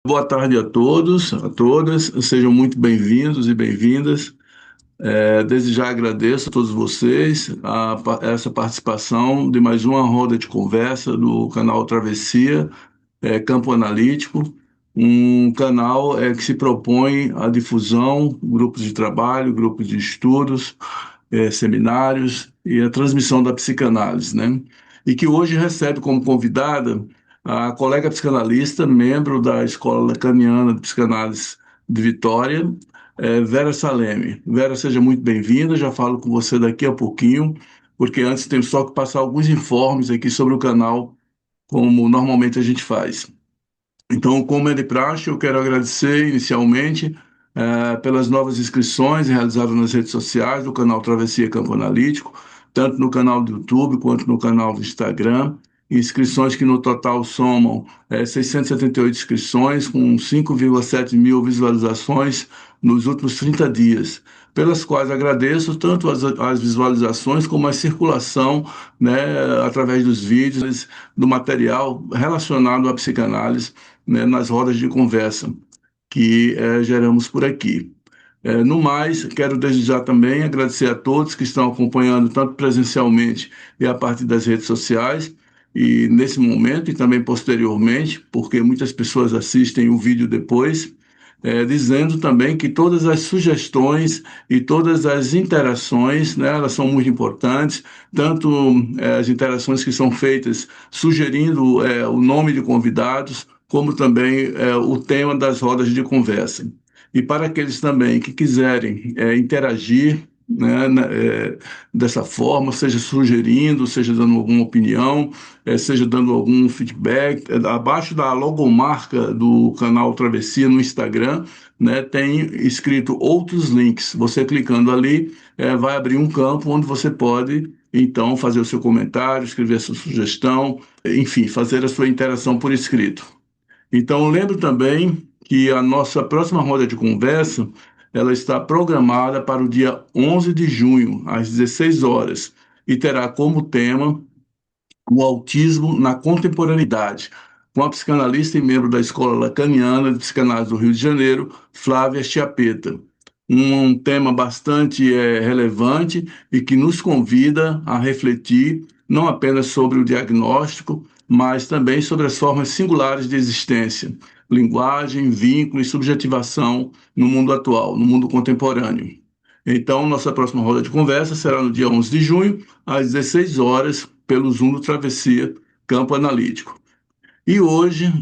Boa tarde a todos, a todas, sejam muito bem-vindos e bem-vindas. Desde já agradeço a todos vocês essa participação de mais uma roda de conversa do canal Travessia, Campo Analítico, um canal que se propõe a difusão, grupos de trabalho, grupos de estudos, seminários e a transmissão da psicanálise, né? E que hoje recebe como convidada a colega psicanalista, membro da Escola Lacaniana de Psicanálise de Vitória, Vera Saleme. Vera, seja muito bem-vinda, já falo com você daqui a pouquinho, porque antes temos só que passar alguns informes aqui sobre o canal, como normalmente a gente faz. Então, como é de praxe, eu quero agradecer inicialmente pelas novas inscrições realizadas nas redes sociais do canal Travessia Campo Analítico, tanto no canal do YouTube quanto no canal do Instagram. Inscrições que no total somam 678 inscrições, com 5,7 mil visualizações nos últimos 30 dias, pelas quais agradeço tanto as visualizações como a circulação, né, através dos vídeos, do material relacionado à psicanálise, né, nas rodas de conversa que geramos por aqui. No mais, quero desde já também agradecer a todos que estão acompanhando, tanto presencialmente e a partir das redes sociais, e nesse momento e também posteriormente, porque muitas pessoas assistem o vídeo depois, dizendo também que todas as sugestões e todas as interações, né, elas são muito importantes, tanto as interações que são feitas sugerindo o nome de convidados, como também o tema das rodas de conversa. E para aqueles também que quiserem interagir, né, dessa forma, seja sugerindo, seja dando alguma opinião, seja dando algum feedback, abaixo da logomarca do canal Travessia no Instagram, né, tem escrito outros links. Você clicando ali, vai abrir um campo onde você pode, então, fazer o seu comentário, escrever a sua sugestão, enfim, fazer a sua interação por escrito. Então, lembro também que a nossa próxima roda de conversa, ela está programada para o dia 11 de junho, às 16 horas, e terá como tema o autismo na contemporaneidade, com a psicanalista e membro da Escola Lacaniana de Psicanálise do Rio de Janeiro, Flávia Chiappetta. Um tema bastante relevante e que nos convida a refletir não apenas sobre o diagnóstico, mas também sobre as formas singulares de existência, linguagem, vínculo e subjetivação no mundo atual, no mundo contemporâneo. Então, nossa próxima roda de conversa será no dia 11 de junho, às 16 horas, pelo Zoom do Travessia Campo Analítico. E hoje,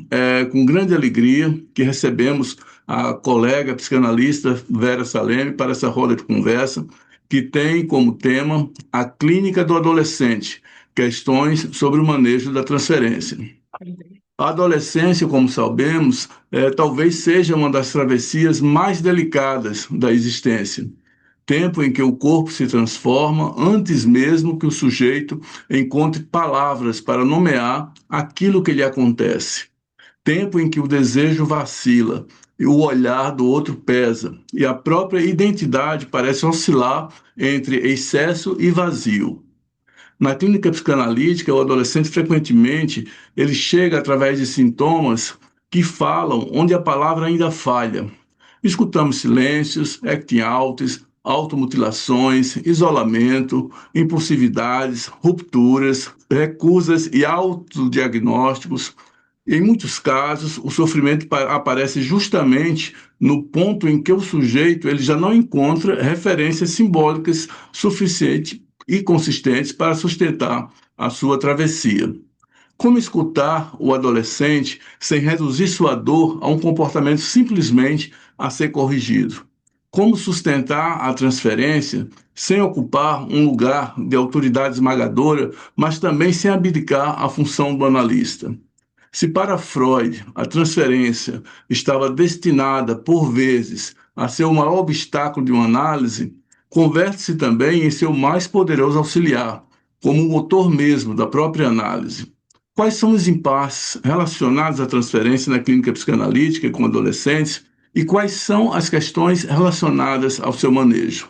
com grande alegria, que recebemos a colega psicanalista Vera Saleme para essa roda de conversa, que tem como tema a clínica do adolescente, questões sobre o manejo da transferência. A adolescência, como sabemos, talvez seja uma das travessias mais delicadas da existência. Tempo em que o corpo se transforma antes mesmo que o sujeito encontre palavras para nomear aquilo que lhe acontece. Tempo em que o desejo vacila e o olhar do outro pesa e a própria identidade parece oscilar entre excesso e vazio. Na clínica psicanalítica, o adolescente frequentemente ele chega através de sintomas que falam onde a palavra ainda falha. Escutamos silêncios, acting outs, automutilações, isolamento, impulsividades, rupturas, recusas e autodiagnósticos. Em muitos casos, o sofrimento aparece justamente no ponto em que o sujeito ele já não encontra referências simbólicas suficientes e consistentes para sustentar a sua travessia. Como escutar o adolescente sem reduzir sua dor a um comportamento simplesmente a ser corrigido? Como sustentar a transferência sem ocupar um lugar de autoridade esmagadora, mas também sem abdicar a função do analista? Se para Freud a transferência estava destinada, por vezes, a ser o maior obstáculo de uma análise, converte-se também em seu mais poderoso auxiliar, como o motor mesmo da própria análise. Quais são os impasses relacionados à transferência na clínica psicanalítica com adolescentes e quais são as questões relacionadas ao seu manejo?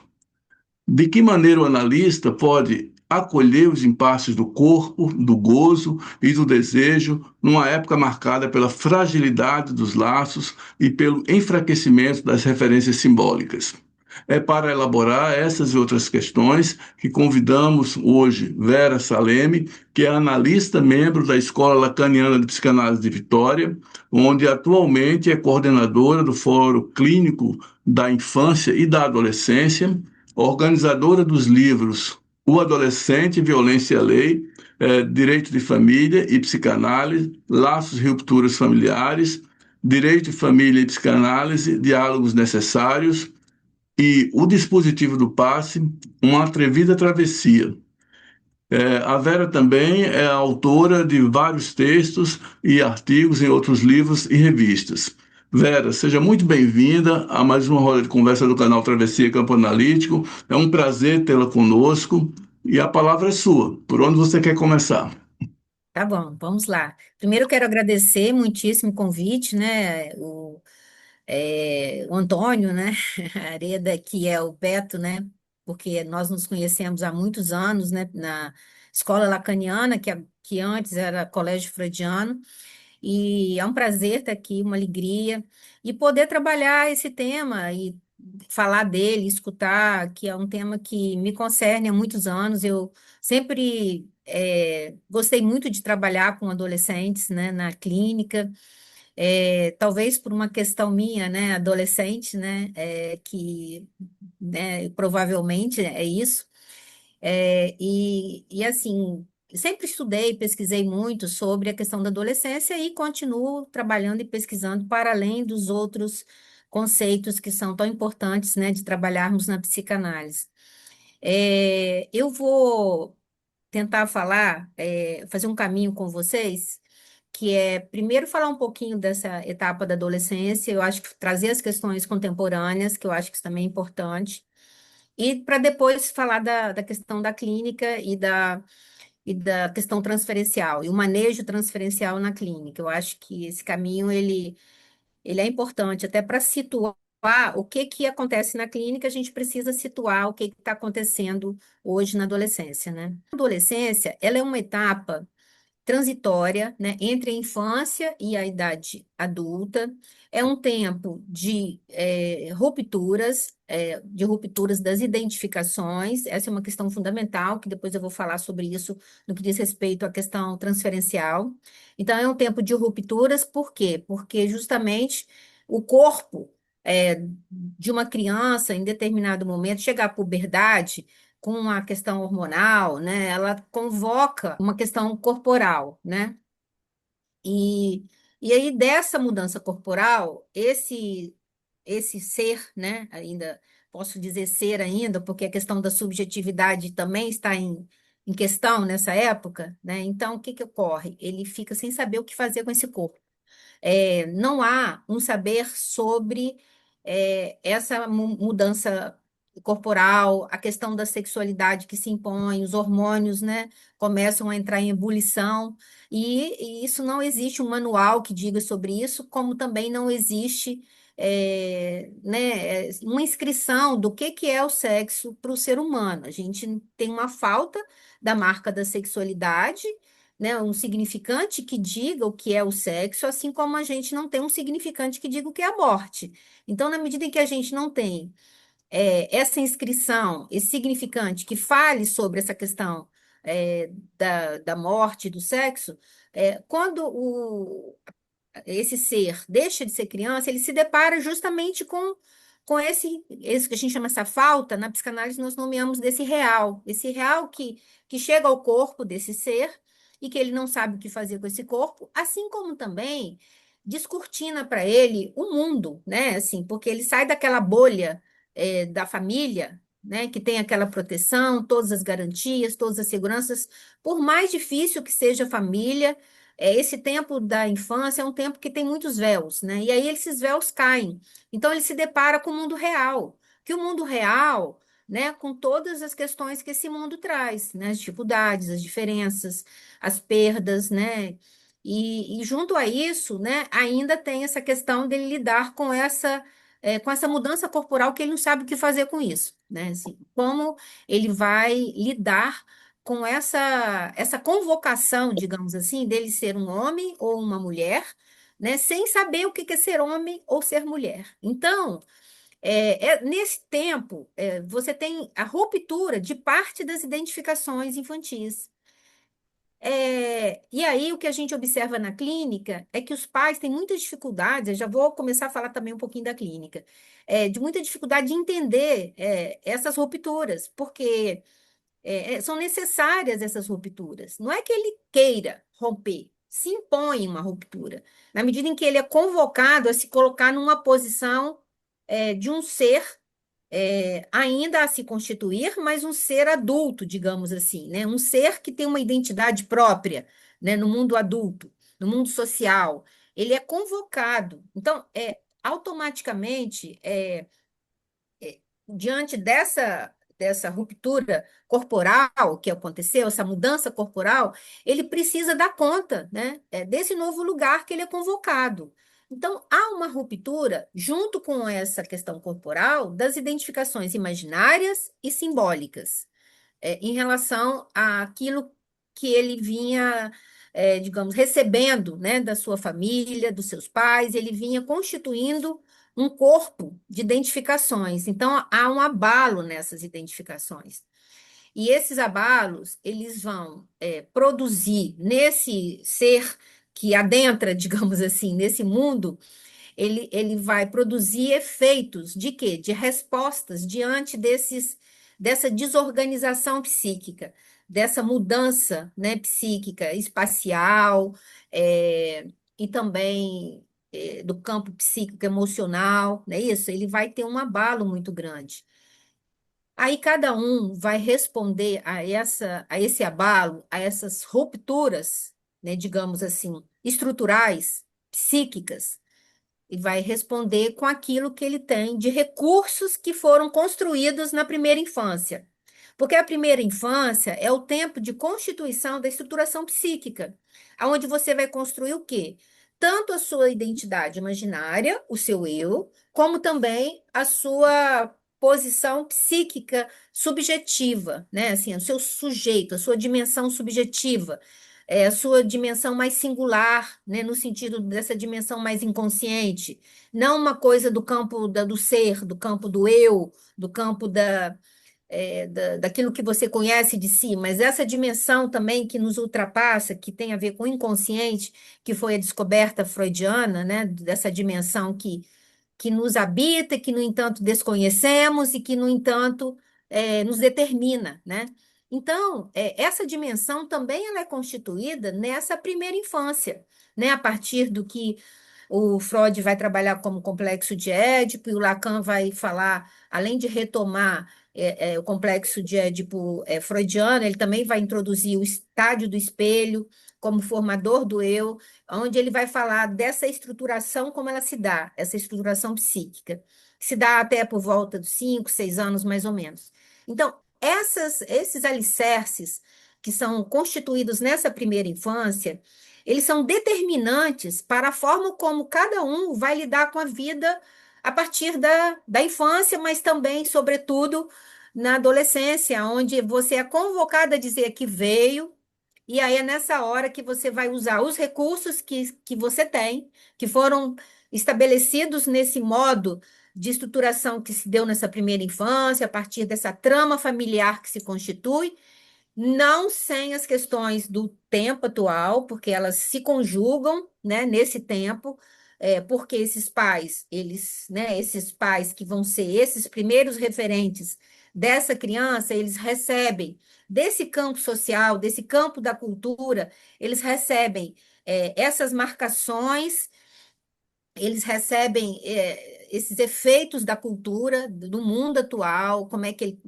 De que maneira o analista pode acolher os impasses do corpo, do gozo e do desejo, numa época marcada pela fragilidade dos laços e pelo enfraquecimento das referências simbólicas. É para elaborar essas e outras questões que convidamos hoje Vera Saleme, que é analista membro da Escola Lacaniana de Psicanálise de Vitória, onde atualmente é coordenadora do Fórum Clínico da Infância e da Adolescência, organizadora dos livros O Adolescente, Violência e a Lei, Direito de Família e Psicanálise, Laços e Rupturas Familiares, Direito de Família e Psicanálise, Diálogos Necessários, e O Dispositivo do Passe, Uma Atrevida Travessia. A Vera também é autora de vários textos e artigos em outros livros e revistas. Vera, seja muito bem-vinda a mais uma roda de conversa do canal Travessia Campo Analítico. É um prazer tê-la conosco e a palavra é sua. Por onde você quer começar? Tá bom, vamos lá. Primeiro eu quero agradecer muitíssimo o convite, né? O Antônio, né? Areda, que é o Beto, né? Porque nós nos conhecemos há muitos anos, né? Na escola lacaniana, que antes era Colégio Freudiano. E é um prazer estar aqui, uma alegria, e poder trabalhar esse tema e falar dele, escutar, que é um tema que me concerne há muitos anos. Eu sempre gostei muito de trabalhar com adolescentes, né, na clínica, talvez por uma questão minha, né, adolescente, né, que provavelmente é isso. E assim, sempre estudei, pesquisei muito sobre a questão da adolescência e continuo trabalhando e pesquisando para além dos outros conceitos que são tão importantes, né, de trabalharmos na psicanálise. Eu vou tentar falar, fazer um caminho com vocês, que é primeiro falar um pouquinho dessa etapa da adolescência, eu acho que trazer as questões contemporâneas, que eu acho que isso também é importante. E para depois falar da questão da clínica e da questão transferencial, e o manejo transferencial na clínica. Eu acho que esse caminho, ele é importante até para situar o que que acontece na clínica, a gente precisa situar o que está acontecendo hoje na adolescência, né? A adolescência, ela é uma etapa transitória, né, entre a infância e a idade adulta. É um tempo de rupturas, de rupturas das identificações. Essa é uma questão fundamental, que depois eu vou falar sobre isso no que diz respeito à questão transferencial. Então, é um tempo de rupturas, por quê? Porque justamente o corpo de uma criança, em determinado momento, chega à puberdade, com a questão hormonal, né? Ela convoca uma questão corporal, né? E, e aí dessa mudança corporal, esse ser, né? Ainda posso dizer ser ainda, porque a questão da subjetividade também está em questão nessa época, né? Então, o que que ocorre? Ele fica sem saber o que fazer com esse corpo. Não há um saber sobre essa mudança corporal, a questão da sexualidade que se impõe, os hormônios, né, começam a entrar em ebulição, e isso não existe um manual que diga sobre isso, como também não existe uma inscrição do que é o sexo para o ser humano. A gente tem uma falta da marca da sexualidade, né, um significante que diga o que é o sexo, assim como a gente não tem um significante que diga o que é a morte. Então, na medida em que a gente não tem essa inscrição, esse significante que fale sobre essa questão da morte, do sexo, quando esse ser deixa de ser criança, ele se depara justamente com esse que a gente chama essa falta, na psicanálise nós nomeamos desse real, esse real que chega ao corpo desse ser e que ele não sabe o que fazer com esse corpo, assim como também descortina para ele o mundo, né? Assim, porque ele sai daquela bolha da família, né? Que tem aquela proteção, todas as garantias, todas as seguranças, por mais difícil que seja a família, esse tempo da infância é um tempo que tem muitos véus, né? E aí esses véus caem. Então ele se depara com o mundo real, que o mundo real, né, com todas as questões que esse mundo traz, né? As dificuldades, as diferenças, as perdas, né? E junto a isso, né, ainda tem essa questão dele lidar com essa mudança corporal que ele não sabe o que fazer com isso, né? Assim, como ele vai lidar com essa convocação, digamos assim, dele ser um homem ou uma mulher, né, sem saber o que é ser homem ou ser mulher. Então, nesse tempo, você tem a ruptura de parte das identificações infantis. E aí, o que a gente observa na clínica é que os pais têm muitas dificuldades, eu já vou começar a falar também um pouquinho da clínica, de muita dificuldade de entender essas rupturas, porque são necessárias essas rupturas. Não é que ele queira romper, se impõe uma ruptura, na medida em que ele é convocado a se colocar numa posição de um ser ainda a se constituir, mas um ser adulto, digamos assim, né? Um ser que tem uma identidade própria, né? No mundo adulto, no mundo social. Ele é convocado. Então, automaticamente, diante dessa ruptura corporal que aconteceu, essa mudança corporal, ele precisa dar conta, né, desse novo lugar que ele é convocado. Então, há uma ruptura, junto com essa questão corporal, das identificações imaginárias e simbólicas, em relação àquilo que ele vinha, digamos, recebendo, né, da sua família, dos seus pais, ele vinha constituindo um corpo de identificações. Então, há um abalo nessas identificações. E esses abalos, eles vão produzir nesse ser que adentra, digamos assim, nesse mundo, ele vai produzir efeitos de quê? De respostas diante dessa desorganização psíquica, dessa mudança, né, psíquica, espacial, é, e também do campo psíquico emocional, não é isso? Ele vai ter um abalo muito grande. Aí cada um vai responder a esse abalo, a essas rupturas, né, digamos assim, estruturais, psíquicas, e vai responder com aquilo que ele tem de recursos que foram construídos na primeira infância. Porque a primeira infância é o tempo de constituição da estruturação psíquica, onde você vai construir o quê? Tanto a sua identidade imaginária, o seu eu, como também a sua posição psíquica subjetiva, né? Assim, o seu sujeito, a sua dimensão subjetiva, a sua dimensão mais singular, né? No sentido dessa dimensão mais inconsciente, não uma coisa do campo do ser, do campo do eu, do campo daquilo que você conhece de si, mas essa dimensão também que nos ultrapassa, que tem a ver com o inconsciente, que foi a descoberta freudiana, né? Dessa dimensão que nos habita, que, no entanto, desconhecemos e que, no entanto, nos determina, né? Então, essa dimensão também ela é constituída nessa primeira infância, né? A partir do que o Freud vai trabalhar como complexo de Édipo e o Lacan vai falar, além de retomar o complexo de Édipo freudiano, ele também vai introduzir o estádio do espelho como formador do eu, onde ele vai falar dessa estruturação, como ela se dá, essa estruturação psíquica, que se dá até por volta dos 5, 6 anos, mais ou menos. Então, esses alicerces que são constituídos nessa primeira infância, eles são determinantes para a forma como cada um vai lidar com a vida a partir da infância, mas também, sobretudo, na adolescência, onde você é convocado a dizer que veio, e aí é nessa hora que você vai usar os recursos que você tem, que foram estabelecidos nesse modo de estruturação que se deu nessa primeira infância, a partir dessa trama familiar que se constitui, não sem as questões do tempo atual, porque elas se conjugam, né, nesse tempo, porque esses pais, eles, né, esses pais que vão ser esses primeiros referentes dessa criança, eles recebem desse campo social, desse campo da cultura, eles recebem essas marcações, eles recebem esses efeitos da cultura, do mundo atual, como é que ele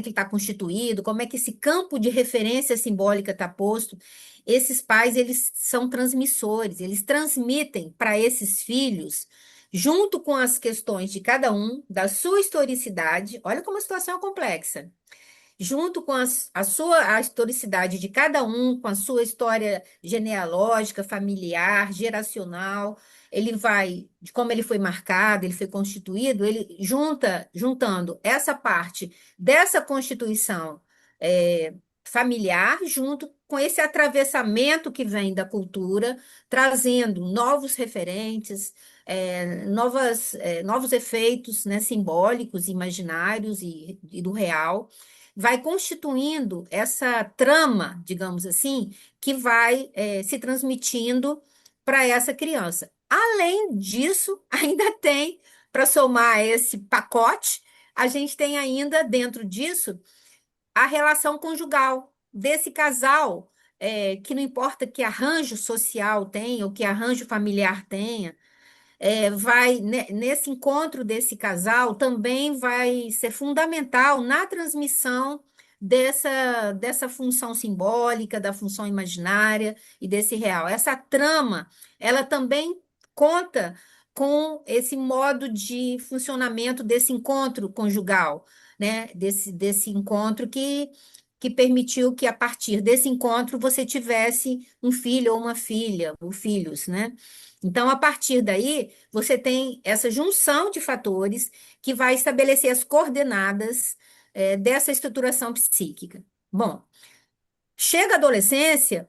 está constituído, como é que esse campo de referência simbólica está posto. Esses pais, eles são transmissores, eles transmitem para esses filhos, junto com as questões de cada um, da sua historicidade. Olha como a situação é complexa, junto com a historicidade de cada um, com a sua história genealógica, familiar, geracional, ele vai, de como ele foi marcado, ele foi constituído, ele juntando essa parte dessa constituição familiar, junto com esse atravessamento que vem da cultura, trazendo novos referentes, novos efeitos, né, simbólicos, imaginários e do real, vai constituindo essa trama, digamos assim, que vai, se transmitindo para essa criança. Além disso, ainda tem, para somar esse pacote, a gente tem ainda dentro disso a relação conjugal desse casal, que não importa que arranjo social tenha ou que arranjo familiar tenha, nesse encontro desse casal também vai ser fundamental na transmissão dessa função simbólica, da função imaginária e desse real. Essa trama, ela também conta com esse modo de funcionamento desse encontro conjugal, né? Desse encontro que permitiu que, a partir desse encontro, você tivesse um filho ou uma filha, ou filhos, né? Então, a partir daí, você tem essa junção de fatores que vai estabelecer as coordenadas, dessa estruturação psíquica. Bom, chega a adolescência,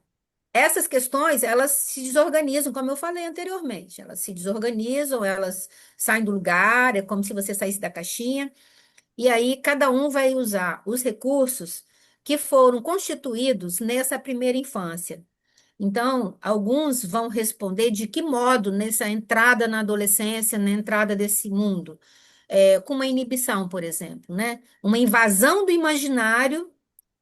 essas questões, elas se desorganizam, como eu falei anteriormente. Elas se desorganizam, elas saem do lugar, é como se você saísse da caixinha, e aí cada um vai usar os recursos que foram constituídos nessa primeira infância. Então, alguns vão responder de que modo nessa entrada na adolescência, na entrada desse mundo, com uma inibição, por exemplo, né? Uma invasão do imaginário,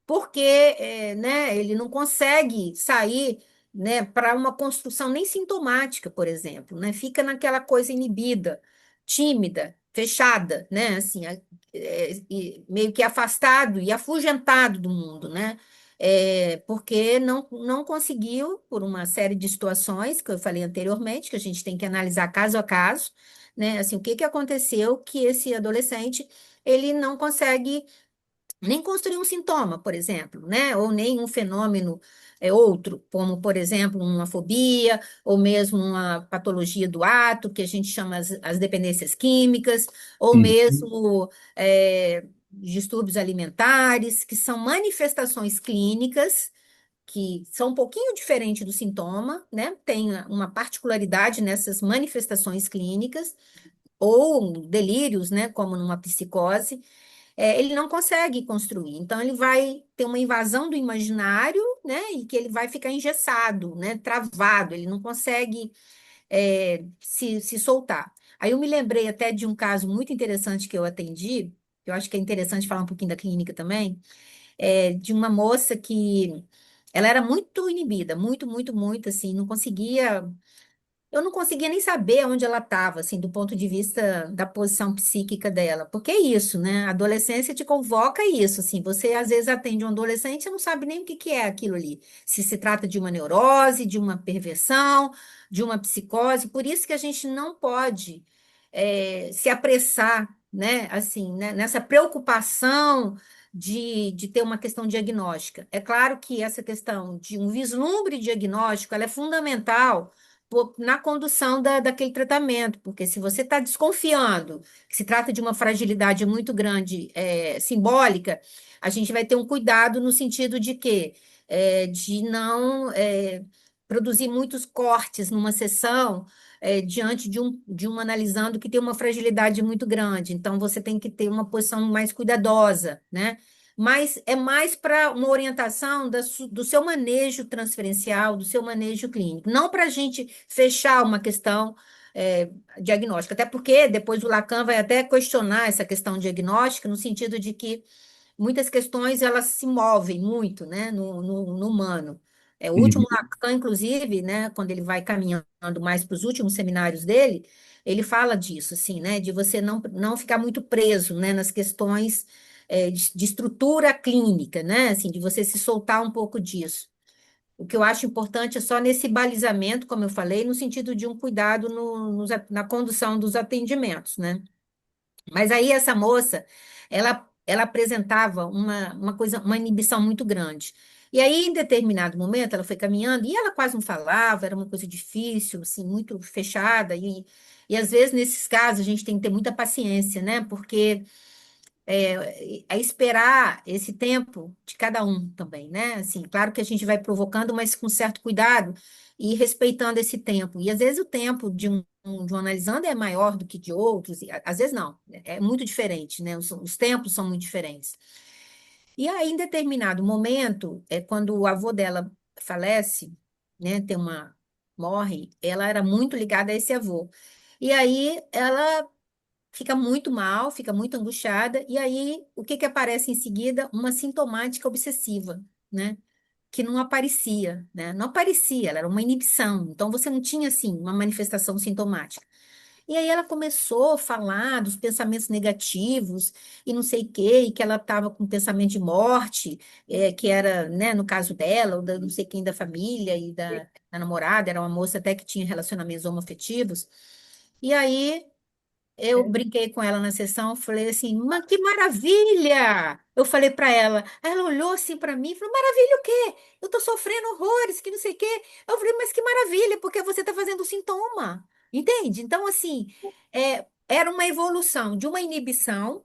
porque, né, ele não consegue sair, né, para uma construção nem sintomática, por exemplo, né? Fica naquela coisa inibida, tímida, fechada, né? Assim, e meio que afastado e afugentado do mundo, né? Porque não conseguiu, por uma série de situações que eu falei anteriormente, que a gente tem que analisar caso a caso, né? Assim, o que que aconteceu que esse adolescente ele não consegue nem construir um sintoma, por exemplo, né? Ou nem um fenômeno outro, como, por exemplo, uma fobia, ou mesmo uma patologia do ato, que a gente chama as dependências químicas, ou Uhum. mesmo distúrbios alimentares, que são manifestações clínicas que são um pouquinho diferentes do sintoma, né? Tem uma particularidade nessas manifestações clínicas, ou delírios, né? Como numa psicose, ele não consegue construir. Então, ele vai ter uma invasão do imaginário, né? E que ele vai ficar engessado, né? Travado, ele não consegue se soltar. Aí eu me lembrei até de um caso muito interessante que eu atendi, que eu acho que é interessante falar um pouquinho da clínica também, de uma moça que ela era muito inibida, muito, muito, muito, assim, não conseguia. Eu não conseguia nem saber onde ela estava, assim, do ponto de vista da posição psíquica dela. Porque é isso, né? A adolescência te convoca isso, assim. Você, às vezes, atende um adolescente e não sabe nem o que que é aquilo ali. Se trata de uma neurose, de uma perversão, de uma psicose. Por isso que a gente não pode se apressar, né? Assim, né? Nessa preocupação de ter uma questão diagnóstica. É claro que essa questão de um vislumbre diagnóstico, ela é fundamental na condução daquele tratamento, porque se você está desconfiando que se trata de uma fragilidade muito grande, simbólica, a gente vai ter um cuidado no sentido de quê? De não produzir muitos cortes numa sessão, diante de um analisando que tem uma fragilidade muito grande. Então, você tem que ter uma posição mais cuidadosa, né? Mas é mais para uma orientação do seu manejo transferencial, do seu manejo clínico, não para a gente fechar uma questão diagnóstica, até porque depois o Lacan vai até questionar essa questão diagnóstica, no sentido de que muitas questões elas se movem muito, né, no humano. O último Uhum. Lacan, inclusive, né, quando ele vai caminhando mais para os últimos seminários dele, ele fala disso, assim, né, de você não ficar muito preso, né, nas questões de estrutura clínica, né, assim, de você se soltar um pouco disso. O que eu acho importante é só nesse balizamento, como eu falei, no sentido de um cuidado na condução dos atendimentos, né? Mas aí essa moça, ela apresentava uma coisa, uma inibição muito grande. E aí, em determinado momento, ela foi caminhando e ela quase não falava, era uma coisa difícil, assim, muito fechada. E às vezes, nesses casos, a gente tem que ter muita paciência, né? Porque é esperar esse tempo de cada um também, né? Assim, claro que a gente vai provocando, mas com certo cuidado e respeitando esse tempo. E às vezes o tempo de um analisando é maior do que de outros, e às vezes não, é muito diferente, né? Os tempos são muito diferentes. E aí, em determinado momento, quando o avô dela falece, né? Morre, ela era muito ligada a esse avô. E aí ela fica muito mal, fica muito angustiada, e aí o que que aparece em seguida? Uma sintomática obsessiva, né? Que não aparecia, né? Não aparecia, ela era uma inibição, então você não tinha, assim, uma manifestação sintomática. E aí ela começou a falar dos pensamentos negativos e não sei o quê, e que ela estava com pensamento de morte, que era, né, no caso dela, ou da não sei quem da família e da namorada, era uma moça até que tinha relacionamentos homoafetivos. E aí eu brinquei com ela na sessão, falei assim, mas que maravilha! Eu falei para ela, aí ela olhou assim para mim e falou, maravilha o quê? Eu tô sofrendo horrores, que não sei o quê. Eu falei, mas que maravilha, porque você está fazendo sintoma, entende? Então, assim, era uma evolução de uma inibição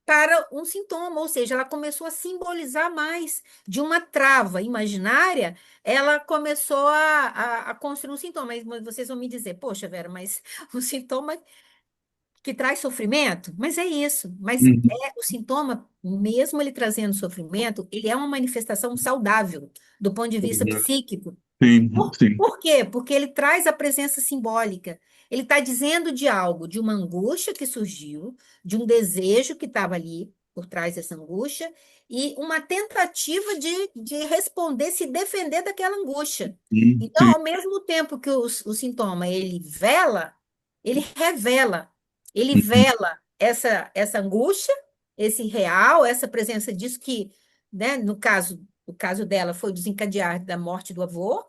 para um sintoma, ou seja, ela começou a simbolizar mais de uma trava imaginária, ela começou a construir um sintoma. Mas vocês vão me dizer, poxa, Vera, mas o sintoma que traz sofrimento, mas é isso. Mas Uhum. o sintoma, mesmo ele trazendo sofrimento, ele é uma manifestação saudável do ponto de vista psíquico. Sim, Por, sim. por quê? Porque ele traz a presença simbólica. Ele está dizendo de algo, de uma angústia que surgiu, de um desejo que estava ali por trás dessa angústia, e uma tentativa de responder, se defender daquela angústia. Então, Sim. ao mesmo tempo que o sintoma ele revela, ele Uhum. vela essa angústia, esse real, essa presença disso que, né, no caso, o caso dela foi desencadear da morte do avô,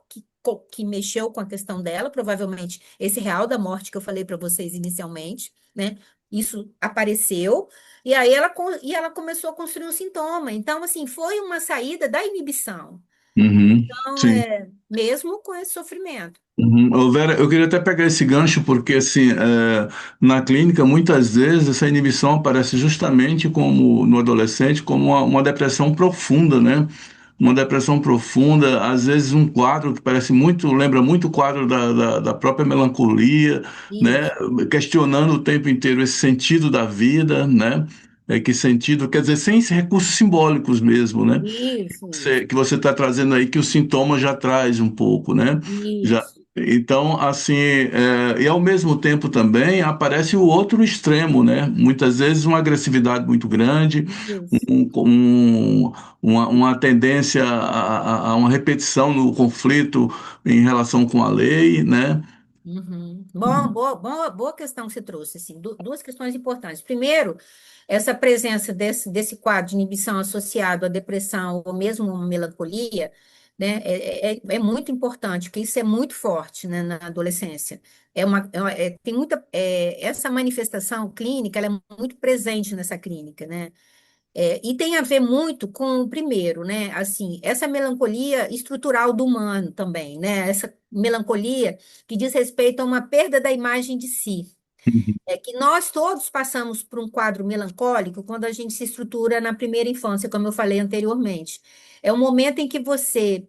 que mexeu com a questão dela, provavelmente esse real da morte que eu falei para vocês inicialmente, né? Isso apareceu, e aí ela começou a construir um sintoma. Então, assim, foi uma saída da inibição. Uhum. Então, Sim. mesmo com esse sofrimento. Uhum. Ô, Vera, eu queria até pegar esse gancho, porque assim, na clínica, muitas vezes essa inibição aparece justamente como no adolescente, como uma depressão profunda, né? Uma depressão profunda, às vezes um quadro que parece muito, lembra muito o quadro da própria melancolia, né? Isso, Questionando o tempo inteiro esse sentido da vida, né? Que sentido, quer dizer, sem recursos simbólicos mesmo, né? isso, Que você está trazendo aí que o sintoma já traz um pouco, né? Já, isso, então, assim, e ao mesmo tempo também aparece o outro extremo, né? Muitas vezes uma agressividade muito grande, isso. uma tendência a uma repetição no conflito em relação com a lei, né? Uhum. Bom, boa questão que você trouxe, assim, duas questões importantes. Primeiro, essa presença desse quadro de inibição associado à depressão ou mesmo melancolia, né, é muito importante, porque isso é muito forte, né, na adolescência. Tem muita, essa manifestação clínica, ela é muito presente nessa clínica, né? E tem a ver muito com o primeiro, né? Assim, essa melancolia estrutural do humano também, né? Essa melancolia que diz respeito a uma perda da imagem de si. É que nós todos passamos por um quadro melancólico quando a gente se estrutura na primeira infância, como eu falei anteriormente. É o momento em que você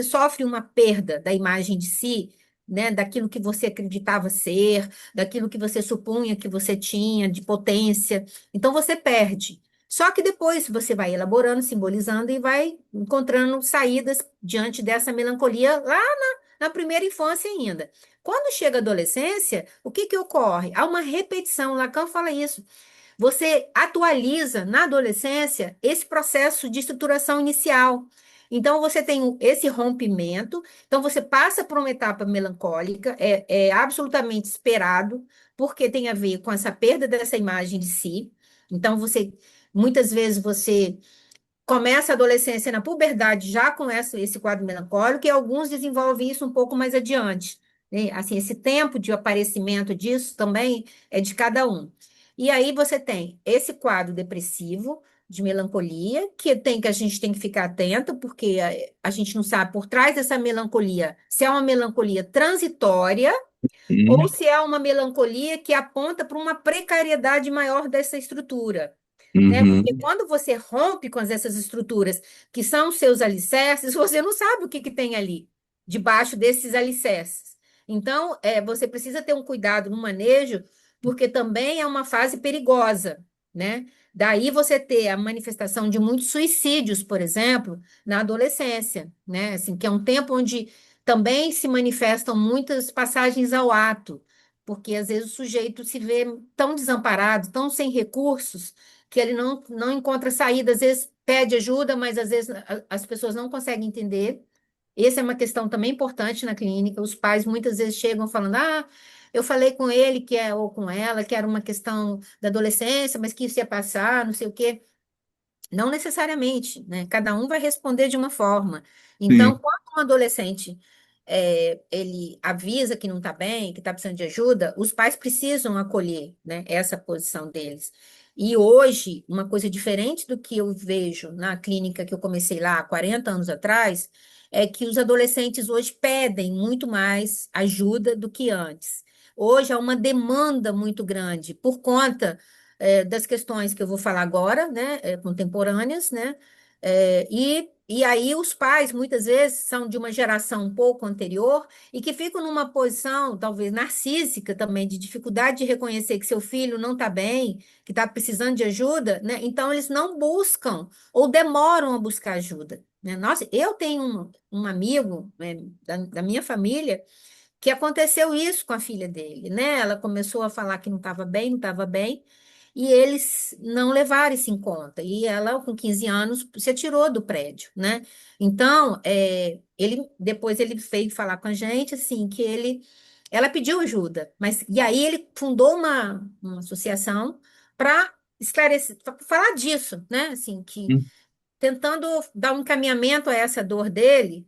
sofre uma perda da imagem de si, né? Daquilo que você acreditava ser, daquilo que você supunha que você tinha de potência. Então você perde. Só que depois você vai elaborando, simbolizando e vai encontrando saídas diante dessa melancolia lá na primeira infância ainda. Quando chega a adolescência, o que que ocorre? Há uma repetição, Lacan fala isso. Você atualiza na adolescência esse processo de estruturação inicial. Então, você tem esse rompimento, então você passa por uma etapa melancólica, é absolutamente esperado, porque tem a ver com essa perda dessa imagem de si. Então, muitas vezes você começa a adolescência na puberdade já com esse quadro melancólico, e alguns desenvolvem isso um pouco mais adiante, né? Assim, esse tempo de aparecimento disso também é de cada um. E aí você tem esse quadro depressivo, de melancolia, que a gente tem que ficar atento, porque a gente não sabe por trás dessa melancolia se é uma melancolia transitória ou Uhum. se é uma melancolia que aponta para uma precariedade maior dessa estrutura. né? Porque Uhum. quando você rompe com essas estruturas que são seus alicerces, você não sabe o que que tem ali, debaixo desses alicerces. Então, você precisa ter um cuidado no manejo, porque também é uma fase perigosa, né? Daí você ter a manifestação de muitos suicídios, por exemplo, na adolescência, né? Assim, que é um tempo onde também se manifestam muitas passagens ao ato, porque às vezes o sujeito se vê tão desamparado, tão sem recursos, que ele não encontra saída, às vezes pede ajuda, mas às vezes as pessoas não conseguem entender. Essa é uma questão também importante na clínica. Os pais muitas vezes chegam falando: ah, eu falei com ele que é ou com ela que era uma questão da adolescência, mas que isso ia passar, não sei o quê. Não necessariamente, né? Cada um vai responder de uma forma. Então, Sim. quando um adolescente ele avisa que não está bem, que está precisando de ajuda, os pais precisam acolher, né, essa posição deles. E hoje, uma coisa diferente do que eu vejo na clínica que eu comecei lá há 40 anos atrás, é que os adolescentes hoje pedem muito mais ajuda do que antes. Hoje há uma demanda muito grande por conta das questões que eu vou falar agora, né, contemporâneas, né, e aí os pais muitas vezes são de uma geração um pouco anterior e que ficam numa posição talvez narcísica também, de dificuldade de reconhecer que seu filho não está bem, que está precisando de ajuda, né, então eles não buscam ou demoram a buscar ajuda, né. Nossa, eu tenho um amigo, né, da minha família que aconteceu isso com a filha dele, né? Ela começou a falar que não estava bem, não estava bem, e eles não levaram isso em conta. E ela, com 15 anos, se atirou do prédio, né? Então, depois ele veio falar com a gente, assim, ela pediu ajuda, mas e aí ele fundou uma associação para esclarecer, para falar disso, né? Assim, que tentando dar um encaminhamento a essa dor dele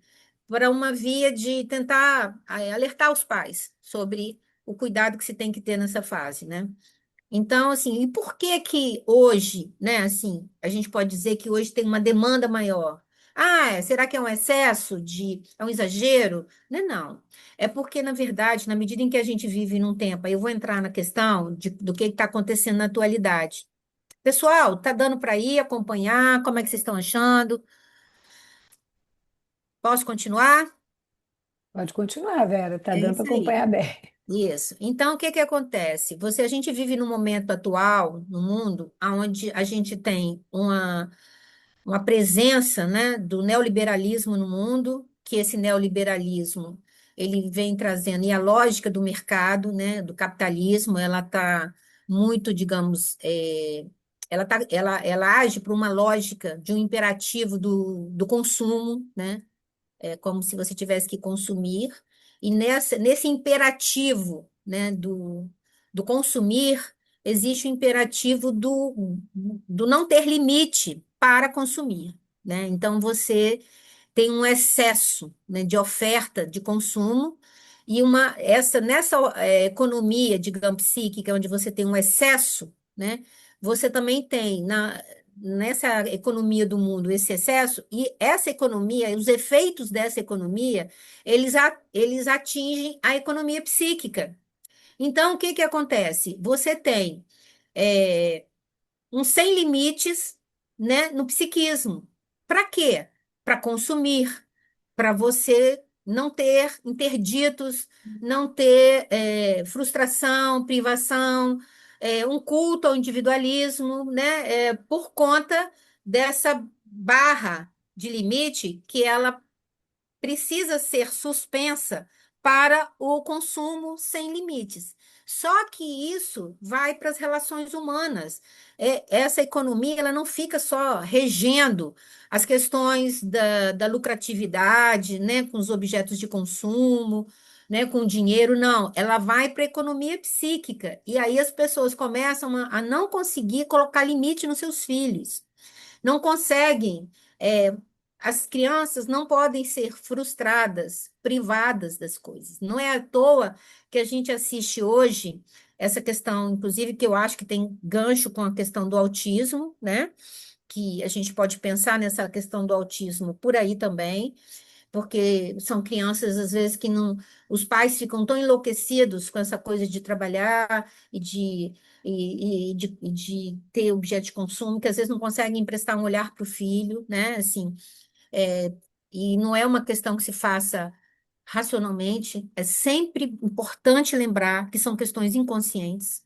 para uma via de tentar alertar os pais sobre o cuidado que se tem que ter nessa fase, né? Então, assim, e por que que hoje, né, assim, a gente pode dizer que hoje tem uma demanda maior? Ah, será que é um excesso é um exagero? Não, é não. É porque, na verdade, na medida em que a gente vive num tempo, aí eu vou entrar na questão do que está acontecendo na atualidade. Pessoal, tá dando para ir acompanhar? Como é que vocês estão achando? Posso continuar? Pode continuar, Vera, tá É dando para isso aí. acompanhar bem. Isso. Então, o que que acontece? A gente vive no momento atual, no mundo, onde a gente tem uma presença, né, do neoliberalismo no mundo, que esse neoliberalismo ele vem trazendo, e a lógica do mercado, né, do capitalismo, ela está muito, digamos, ela age por uma lógica de um imperativo do consumo, né? É como se você tivesse que consumir, e nesse imperativo, né, do consumir, existe o imperativo do não ter limite para consumir, né? Então, você tem um excesso, né, de oferta de consumo, e nessa economia, digamos, psíquica, onde você tem um excesso, né, você também tem nessa economia do mundo esse excesso, e essa economia, os efeitos dessa economia, eles atingem a economia psíquica. Então, o que que acontece? Você tem é, um sem limites, né, no psiquismo. Para quê? Para consumir, para você não ter interditos, não ter frustração, privação, um culto ao individualismo, né, por conta dessa barra de limite que ela precisa ser suspensa para o consumo sem limites. Só que isso vai para as relações humanas. Essa economia ela não fica só regendo as questões da lucratividade, né, com os objetos de consumo, né, com o dinheiro, não. Ela vai para a economia psíquica. E aí as pessoas começam a não conseguir colocar limite nos seus filhos, não conseguem. é, as crianças não podem ser frustradas, privadas das coisas. Não é à toa que a gente assiste hoje essa questão, inclusive, que eu acho que tem gancho com a questão do autismo, né? Que a gente pode pensar nessa questão do autismo por aí também. porque são crianças, às vezes, que não, os pais ficam tão enlouquecidos com essa coisa de trabalhar e de ter objeto de consumo, que às vezes não conseguem emprestar um olhar para o filho, né? Assim, é, e não é uma questão que se faça racionalmente, é sempre importante lembrar que são questões inconscientes,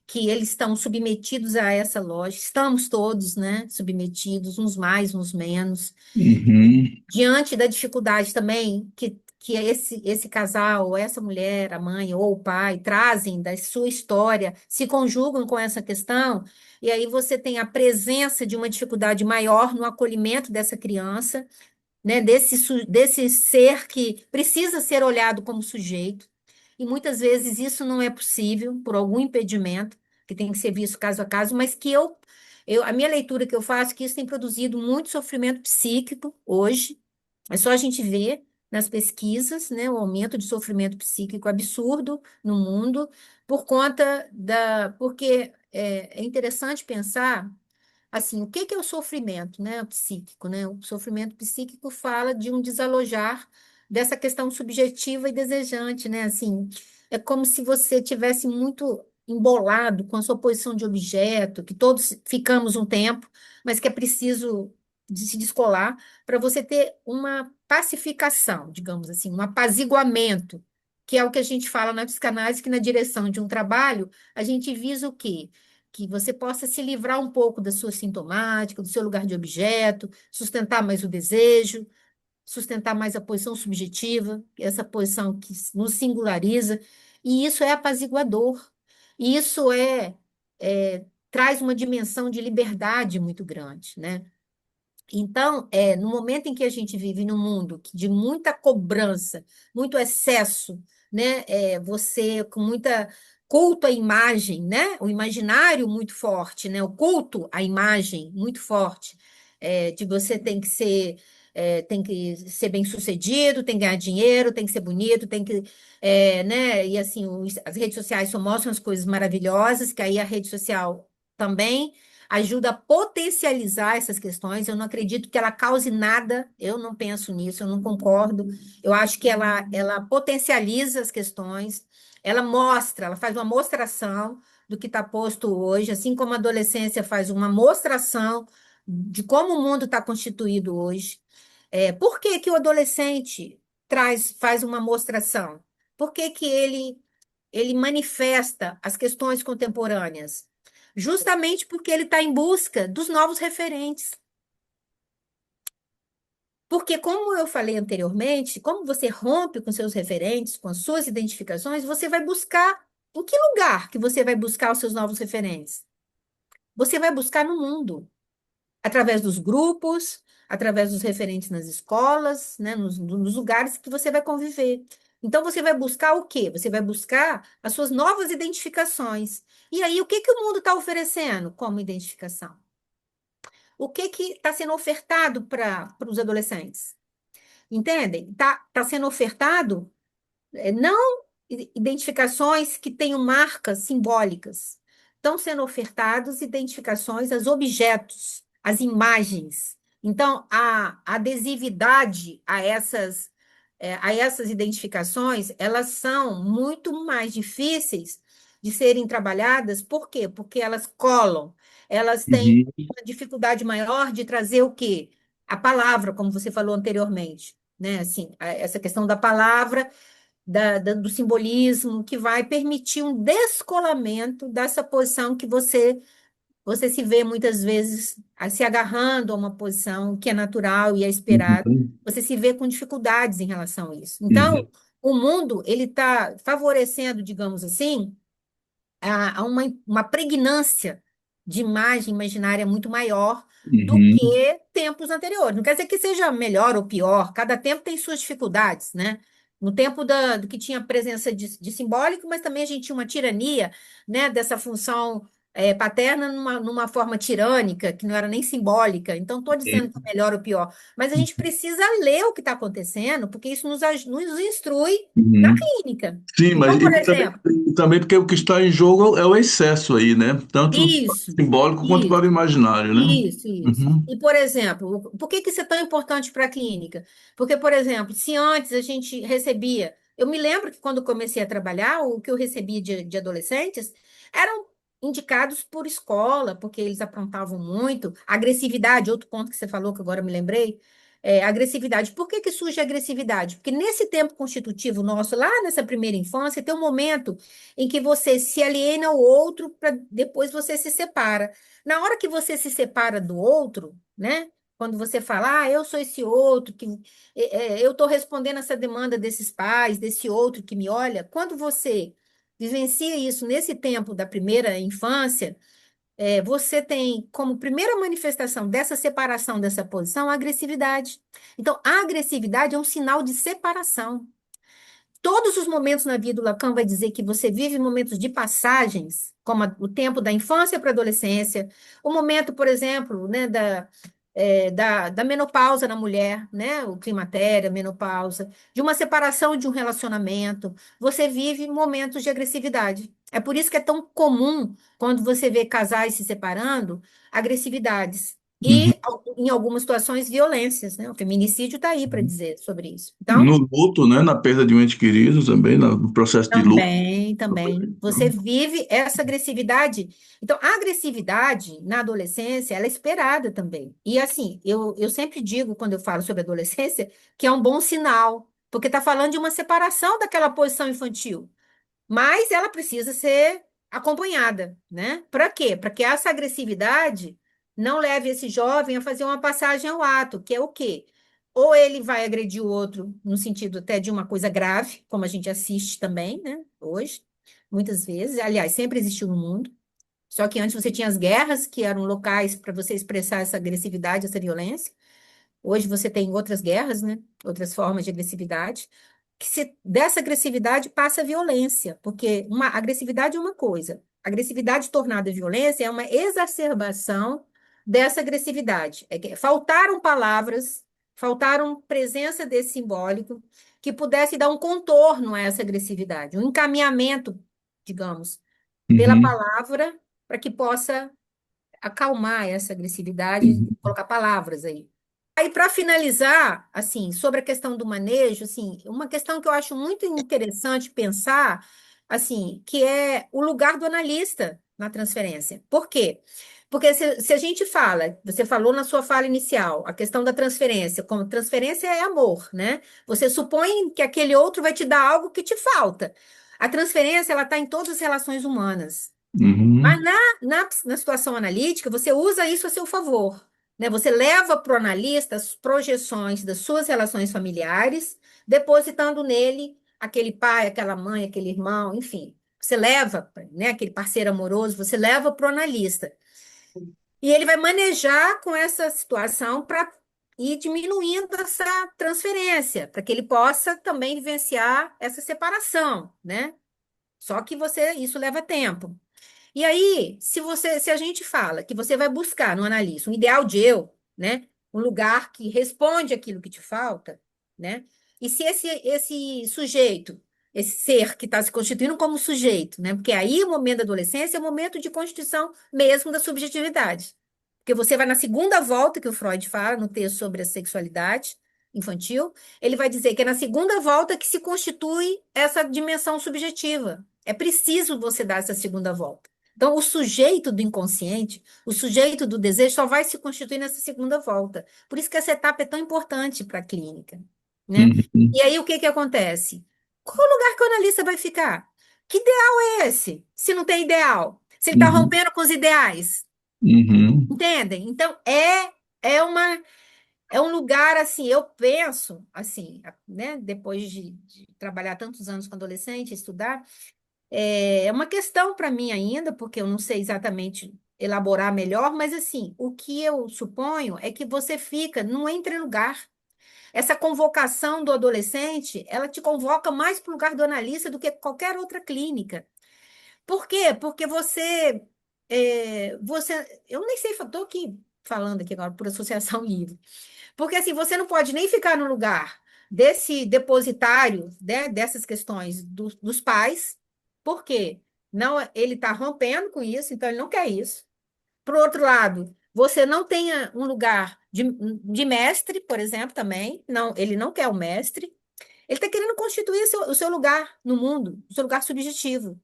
que eles estão submetidos a essa lógica, estamos todos, né, submetidos, uns mais, uns menos, Uhum. diante da dificuldade também que esse casal, essa mulher, a mãe ou o pai, trazem da sua história, se conjugam com essa questão, e aí você tem a presença de uma dificuldade maior no acolhimento dessa criança, né, desse ser que precisa ser olhado como sujeito, e muitas vezes isso não é possível por algum impedimento, que tem que ser visto caso a caso, mas que a minha leitura que eu faço é que isso tem produzido muito sofrimento psíquico hoje, é só a gente ver nas pesquisas, né, o aumento de sofrimento psíquico absurdo no mundo, porque é interessante pensar assim, o que que é o sofrimento, né, psíquico, né? O sofrimento psíquico fala de um desalojar dessa questão subjetiva e desejante, né? Assim, é como se você tivesse muito embolado com a sua posição de objeto, que todos ficamos um tempo, mas que é preciso de se descolar para você ter uma pacificação, digamos assim, um apaziguamento, que é o que a gente fala na psicanálise, que na direção de um trabalho a gente visa o quê? Que você possa se livrar um pouco da sua sintomática, do seu lugar de objeto, sustentar mais o desejo, sustentar mais a posição subjetiva, essa posição que nos singulariza, e isso é apaziguador. E isso traz uma dimensão de liberdade muito grande, né? Então, no momento em que a gente vive num mundo de muita cobrança, muito excesso, né? Você com muita culto à imagem, né? O imaginário muito forte, né? O culto à imagem muito forte, de você tem que ser bem-sucedido, tem que ganhar dinheiro, tem que ser bonito, né? E assim, as redes sociais só mostram as coisas maravilhosas, que aí a rede social também ajuda a potencializar essas questões. Eu não acredito que ela cause nada, eu não penso nisso, eu não concordo. Eu acho que ela potencializa as questões, ela faz uma mostração do que está posto hoje, assim como a adolescência faz uma mostração de como o mundo está constituído hoje. Por que que o adolescente faz uma mostração? Por que que ele manifesta as questões contemporâneas? Justamente porque ele está em busca dos novos referentes. Porque, como eu falei anteriormente, como você rompe com seus referentes, com as suas identificações, você vai buscar. Em que lugar que você vai buscar os seus novos referentes? Você vai buscar no mundo, através dos grupos, através dos referentes nas escolas, né, nos lugares que você vai conviver. Então, você vai buscar o quê? Você vai buscar as suas novas identificações. E aí, o que que o mundo está oferecendo como identificação? O que que está sendo ofertado para os adolescentes? Entendem? Tá sendo ofertado não identificações que tenham marcas simbólicas. Estão sendo ofertados identificações aos objetos, às imagens. Então, a adesividade a essas identificações, elas são muito mais difíceis de serem trabalhadas. Por quê? Porque elas colam, elas têm Uhum. uma dificuldade maior de trazer o quê? A palavra, como você falou anteriormente, né? Assim, essa questão da palavra do simbolismo, que vai permitir um descolamento dessa posição que você se vê muitas vezes se agarrando a uma posição que é natural e é esperada. Uhum. Você se vê com dificuldades em relação a isso. Então, Uhum. o mundo ele está favorecendo, digamos assim, a uma pregnância de imagem imaginária muito maior do Uhum. que tempos anteriores. Não quer dizer que seja melhor ou pior, cada tempo tem suas dificuldades, né? No tempo do que tinha presença de simbólico, mas também a gente tinha uma tirania, né, dessa função paterna numa forma tirânica, que não era nem simbólica. Então, estou dizendo que é melhor ou pior. Mas a gente precisa ler o que está acontecendo, porque isso nos instrui na Uhum. clínica. Sim, mas Então, por exemplo, e também porque o que está em jogo é o excesso aí, né? Tanto isso, simbólico quanto para o isso. imaginário, né? Isso. Uhum. E, por exemplo, por que que isso é tão importante para a clínica? Porque, por exemplo, se antes a gente recebia, eu me lembro que quando eu comecei a trabalhar, o que eu recebia de adolescentes eram indicados por escola, porque eles aprontavam muito. Agressividade, outro ponto que você falou, que agora eu me lembrei, agressividade. Por que que surge a agressividade? Porque nesse tempo constitutivo nosso, lá nessa primeira infância, tem um momento em que você se aliena ao outro para depois você se separa. Na hora que você se separa do outro, né? Quando você fala, eu sou esse outro, eu estou respondendo essa demanda desses pais, desse outro que me olha. Quando você vivencia isso nesse tempo da primeira infância, você tem como primeira manifestação dessa separação, dessa posição, a agressividade. Então, a agressividade é um sinal de separação. Todos os momentos na vida, o Lacan vai dizer que você vive momentos de passagens, como o tempo da infância para a adolescência, o momento, por exemplo, né, da menopausa na mulher, né, o climatério, a menopausa, de uma separação de um relacionamento. Você vive momentos de agressividade. É por isso que é tão comum, quando você vê casais se separando, agressividades. Uhum. E, em algumas situações, violências, né? O feminicídio está aí para dizer sobre isso. Então, No luto, né? Na perda de um ente querido também, no processo de luto. também. Você vive essa agressividade. Então, a agressividade na adolescência, ela é esperada também. E assim, eu sempre digo, quando eu falo sobre adolescência, que é um bom sinal, porque está falando de uma separação daquela posição infantil. Mas ela precisa ser acompanhada, né? Para quê? Para que essa agressividade não leve esse jovem a fazer uma passagem ao ato, que é o quê? Ou ele vai agredir o outro no sentido até de uma coisa grave, como a gente assiste também, né? Hoje, muitas vezes, aliás, sempre existiu no mundo. Só que antes você tinha as guerras, que eram locais para você expressar essa agressividade, essa violência. Hoje você tem outras guerras, né? Outras formas de agressividade dessa agressividade passa a violência, porque uma agressividade é uma coisa, agressividade tornada violência é uma exacerbação dessa agressividade. É que faltaram palavras, faltaram presença desse simbólico que pudesse dar um contorno a essa agressividade, um encaminhamento, digamos, pela Uhum. palavra para que possa acalmar essa agressividade, Uhum. colocar palavras aí. Aí, para finalizar, assim, sobre a questão do manejo, assim, uma questão que eu acho muito interessante pensar, assim, que é o lugar do analista na transferência. Por quê? Porque se a gente fala, você falou na sua fala inicial, a questão da transferência, como transferência é amor, né? Você supõe que aquele outro vai te dar algo que te falta. A transferência, ela está em todas as relações humanas. Mas Uhum. na situação analítica, você usa isso a seu favor, né? Você leva para o analista as projeções das suas relações familiares, depositando nele aquele pai, aquela mãe, aquele irmão, enfim. Você leva, né, aquele parceiro amoroso, você leva para o analista. E ele vai manejar com essa situação para ir diminuindo essa transferência, para que ele possa também vivenciar essa separação, né? Só que isso leva tempo. E aí, se a gente fala que você vai buscar no analista um ideal de eu, né, um lugar que responde aquilo que te falta, né, e se esse sujeito, esse ser que está se constituindo como sujeito, né, porque aí o momento da adolescência é o momento de constituição mesmo da subjetividade, porque você vai na segunda volta que o Freud fala no texto sobre a sexualidade infantil, ele vai dizer que é na segunda volta que se constitui essa dimensão subjetiva. É preciso você dar essa segunda volta. Então, o sujeito do inconsciente, o sujeito do desejo, só vai se constituir nessa segunda volta. Por isso que essa etapa é tão importante para a clínica, né? Uhum. E aí, o que que acontece? Qual lugar que o analista vai ficar? Que ideal é esse? Se não tem ideal? Se ele está Uhum. rompendo com os ideais? Uhum. Entendem? Então, é uma, é um lugar, assim, eu penso, assim, né? Depois de trabalhar tantos anos com adolescente, estudar, é uma questão para mim ainda, porque eu não sei exatamente elaborar melhor, mas assim, o que eu suponho é que você fica num entrelugar. Essa convocação do adolescente, ela te convoca mais para o lugar do analista do que qualquer outra clínica. Por quê? Porque você eu nem sei, estou aqui falando aqui agora por associação livre, porque assim, você não pode nem ficar no lugar desse depositário, né, dessas questões dos pais, porque não, ele está rompendo com isso, então ele não quer isso. Por outro lado, você não tenha um lugar de mestre, por exemplo, também. Não, ele não quer o mestre. Ele está querendo constituir o seu lugar no mundo, o seu lugar subjetivo.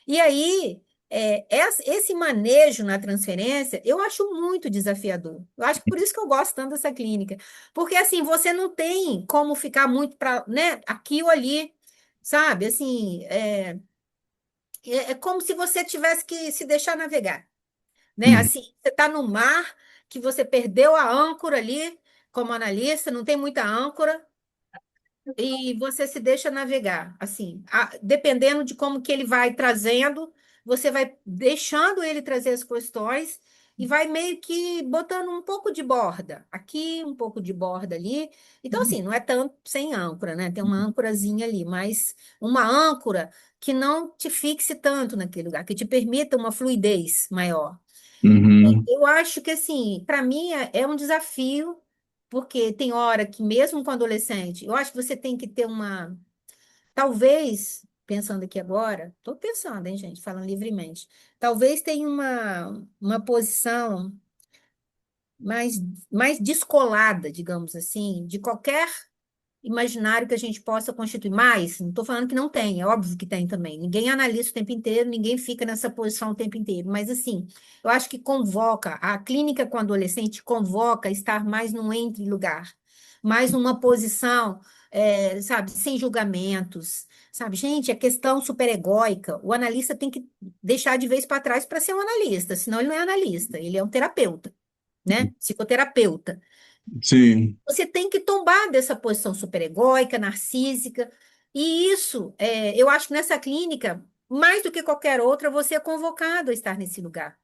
E aí, esse manejo na transferência, eu acho muito desafiador. Eu acho que por isso que eu gosto tanto dessa clínica. Porque, assim, você não tem como ficar muito para, né, aqui ou ali, sabe? Assim, é como se você tivesse que se deixar navegar, né? Uhum. Assim, você está no mar, que você perdeu a âncora ali, como analista, não tem muita âncora, e você se deixa navegar. Assim, dependendo de como que ele vai trazendo, você vai deixando ele trazer as questões e vai meio que botando um pouco de borda aqui, um pouco de borda ali. Então, assim, não é tanto sem âncora, né? Tem uma âncorazinha ali, mas uma âncora que não te fixe tanto naquele lugar, que te permita uma fluidez maior. Uhum. Eu acho que, assim, para mim é um desafio, porque tem hora que, mesmo com adolescente, eu acho que você tem que ter uma. Talvez, pensando aqui agora, estou pensando, hein, gente, falando livremente, talvez tenha uma posição mais, mais descolada, digamos assim, de qualquer imaginário que a gente possa constituir. Mais, não estou falando que não tem, é óbvio que tem também. Ninguém analisa o tempo inteiro, ninguém fica nessa posição o tempo inteiro. Mas, assim, eu acho que convoca, a clínica com adolescente convoca a estar mais num entre-lugar, mais numa posição, sabe, sem julgamentos. Sabe, gente, é questão superegóica. O analista tem que deixar de vez para trás para ser um analista, senão ele não é analista, ele é um terapeuta, né? Psicoterapeuta. Sim, Você tem que tombar dessa posição superegóica, narcísica. E isso, eu acho que nessa clínica, mais do que qualquer outra, você é convocado a estar nesse lugar.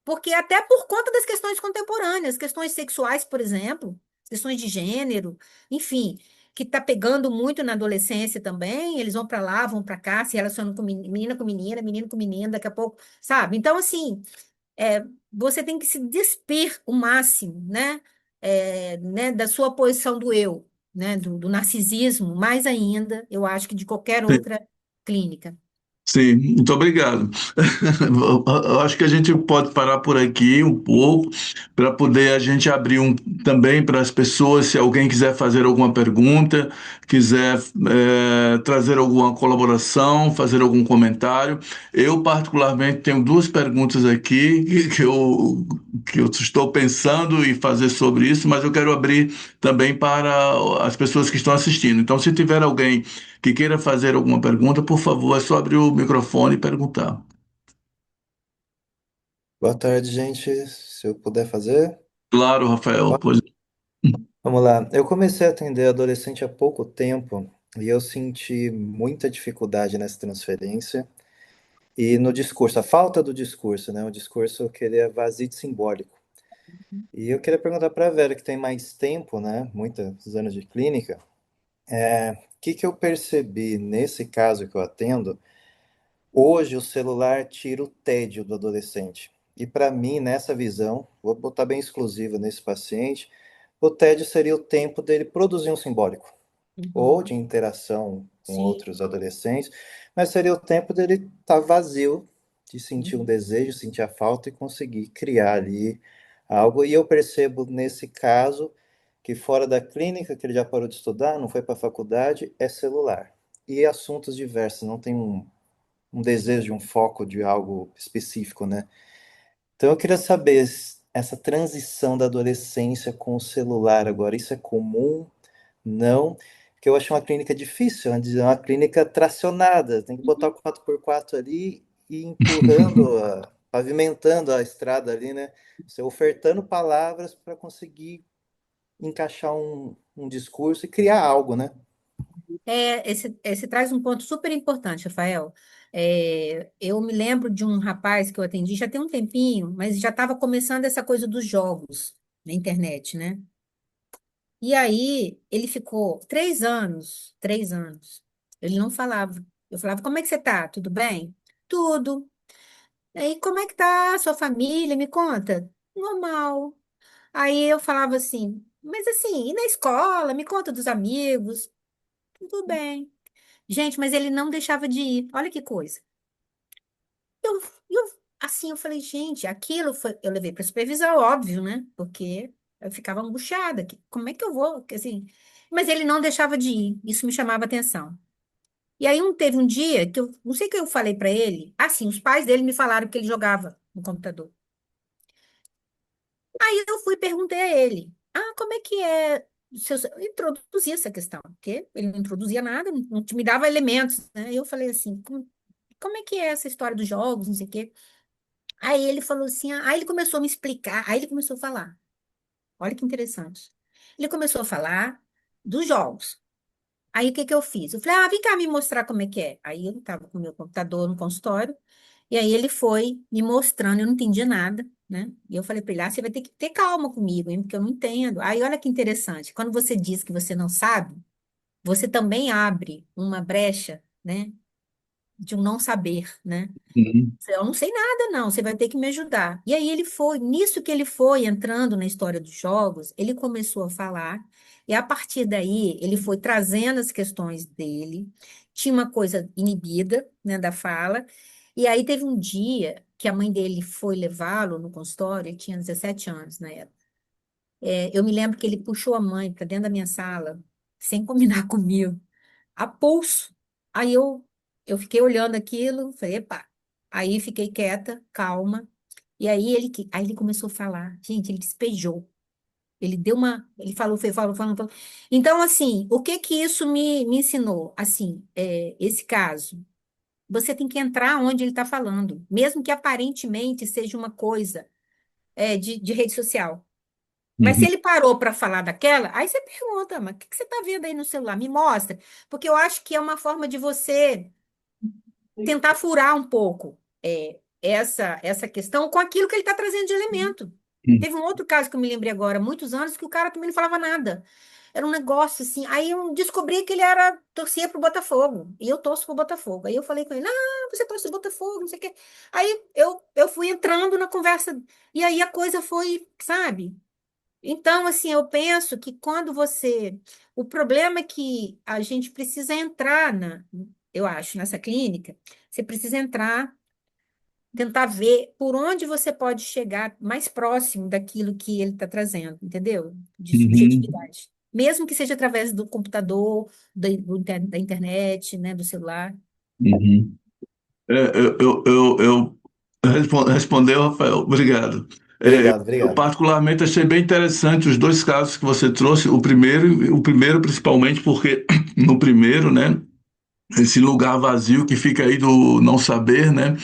Porque até por conta das questões contemporâneas, questões sexuais, por exemplo, questões de gênero, enfim, que está pegando muito na adolescência também, eles vão para lá, vão para cá, se relacionam com menina, menino com menino, daqui a pouco, sabe? Então, assim, você tem que se despir o máximo, né? Né, da sua posição do eu, né? Do narcisismo, mais ainda, eu acho que de qualquer sim. outra clínica. Sim, muito obrigado. Eu acho que a gente pode parar por aqui um pouco para poder a gente abrir também para as pessoas, se alguém quiser fazer alguma pergunta, quiser trazer alguma colaboração, fazer algum comentário. Eu, particularmente, tenho duas perguntas aqui que eu estou pensando em fazer sobre isso, mas eu quero abrir também para as pessoas que estão assistindo. Então, se tiver alguém que queira fazer alguma pergunta, por favor, é só abrir o microfone e perguntar. Boa tarde, gente. Se eu puder fazer. Claro, Rafael, pois. Vamos lá. Eu comecei a atender adolescente há pouco tempo e eu senti muita dificuldade nessa transferência e no discurso, a falta do discurso, né? O discurso que ele é vazio de simbólico. E eu queria perguntar para a Vera, que tem mais tempo, né? Muitos anos de clínica, o que que eu percebi nesse caso que eu atendo? Hoje o celular tira o tédio do adolescente. E para mim, nessa visão, vou botar bem exclusiva nesse paciente, o tédio seria o tempo dele produzir um simbólico, ou de Uhum. interação com Sim. outros adolescentes, mas seria o tempo dele estar vazio, de sentir um Uhum. desejo, sentir a falta e conseguir criar ali algo. E eu percebo nesse caso que fora da clínica, que ele já parou de estudar, não foi para a faculdade, é celular. E assuntos diversos, não tem um desejo, um foco de algo específico, né? Então eu queria saber essa transição da adolescência com o celular agora, isso é comum? Não? Porque eu acho uma clínica difícil, é uma clínica tracionada, tem que botar o 4x4 ali e ir empurrando, pavimentando a estrada ali, né? Você ofertando palavras para conseguir encaixar um discurso e criar algo, né? Esse traz um ponto super importante, Rafael. Eu me lembro de um rapaz que eu atendi já tem um tempinho, mas já estava começando essa coisa dos jogos na internet, né? E aí ele ficou 3 anos, 3 anos. Ele não falava. Eu falava, como é que você tá? Tudo bem? Tudo. Aí, como é que tá a sua família? Me conta. Normal. Aí eu falava assim, mas assim, e na escola? Me conta dos amigos. Tudo bem. Gente, mas ele não deixava de ir. Olha que coisa. Eu, eu, assim, eu falei, gente, aquilo foi. Eu levei para supervisão, óbvio, né? Porque eu ficava angustiada. Como é que eu vou? Assim, mas ele não deixava de ir. Isso me chamava atenção. E aí teve um dia que eu não sei o que eu falei para ele. Assim, os pais dele me falaram que ele jogava no computador. Aí eu fui e perguntei a ele: Ah, como é que é? Eu introduzi essa questão, porque ele não introduzia nada, não me dava elementos, né? Eu falei assim: como é que é essa história dos jogos, não sei o quê? Aí ele falou assim: aí ele começou a me explicar, aí ele começou a falar. Olha que interessante. Ele começou a falar dos jogos. Aí o que que eu fiz? Eu falei: vem cá me mostrar como é que é. Aí eu estava com o meu computador no consultório. E aí ele foi me mostrando, eu não entendia nada, né? E eu falei para ele, você vai ter que ter calma comigo, hein? Porque eu não entendo. Aí olha que interessante, quando você diz que você não sabe, você também abre uma brecha, né? De um não saber, né? Uhum. Eu não sei nada, não, você vai ter que me ajudar. E aí ele foi, nisso que ele foi entrando na história dos jogos, ele começou a falar, e a partir daí ele foi trazendo as questões dele, tinha uma coisa inibida, né, da fala, e aí teve um dia que a mãe dele foi levá-lo no consultório, ele tinha 17 anos na época. Eu me lembro que ele puxou a mãe para dentro da minha sala, sem combinar comigo a pulso. Aí eu fiquei olhando aquilo, falei, epa. Aí fiquei quieta, calma. E aí aí ele começou a falar. Gente, ele despejou. Ele deu uma, ele falou, falou. Então, assim, o que que isso me ensinou? Assim, esse caso, você tem que entrar onde ele está falando, mesmo que aparentemente seja uma coisa de rede social. Mas se Uhum. ele parou para falar daquela, aí você pergunta, mas o que que você está vendo aí no celular? Me mostra. Porque eu acho que é uma forma de você tentar furar um pouco essa questão com aquilo que ele está trazendo de elemento. Uhum. Teve um outro caso que eu me lembrei agora, muitos anos, que o cara também não falava nada. Era um negócio assim. Aí eu descobri que ele torcia pro Botafogo. E eu torço pro Botafogo. Aí eu falei com ele: você torce pro Botafogo, não sei o quê. Aí eu fui entrando na conversa. E aí a coisa foi, sabe? Então, assim, eu penso que quando você. O problema é que a gente precisa entrar eu acho, nessa clínica, você precisa entrar, tentar ver por onde você pode chegar mais próximo daquilo que ele está trazendo, entendeu? De Uhum. subjetividade. Mesmo que seja através do computador, da internet, né, do celular. Uhum. Respondeu, Rafael, obrigado. Obrigado, Eu obrigado. particularmente achei bem interessante os dois casos que você trouxe. O primeiro principalmente porque no primeiro, né, esse lugar vazio que fica aí do não saber, né?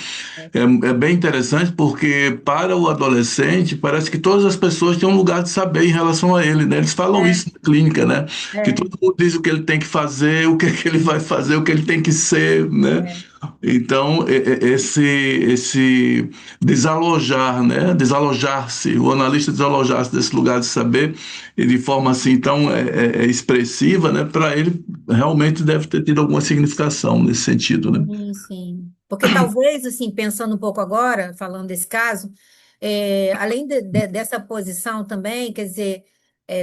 É, É bem interessante porque para o adolescente parece que todas as pessoas têm um lugar de saber em relação a ele, né? Eles falam é, isso na clínica, né? Que é, todo mundo diz o que ele tem que fazer, o que é que ele vai fazer, o que ele tem que ser, né? é. Então, esse desalojar, né? Desalojar-se, o analista desalojar-se desse lugar de saber, e de forma assim tão expressiva, né? Para ele realmente deve ter tido alguma significação nesse sentido, né? Sim, sim. Porque talvez, assim, pensando um pouco agora, falando desse caso, além dessa posição também, quer dizer,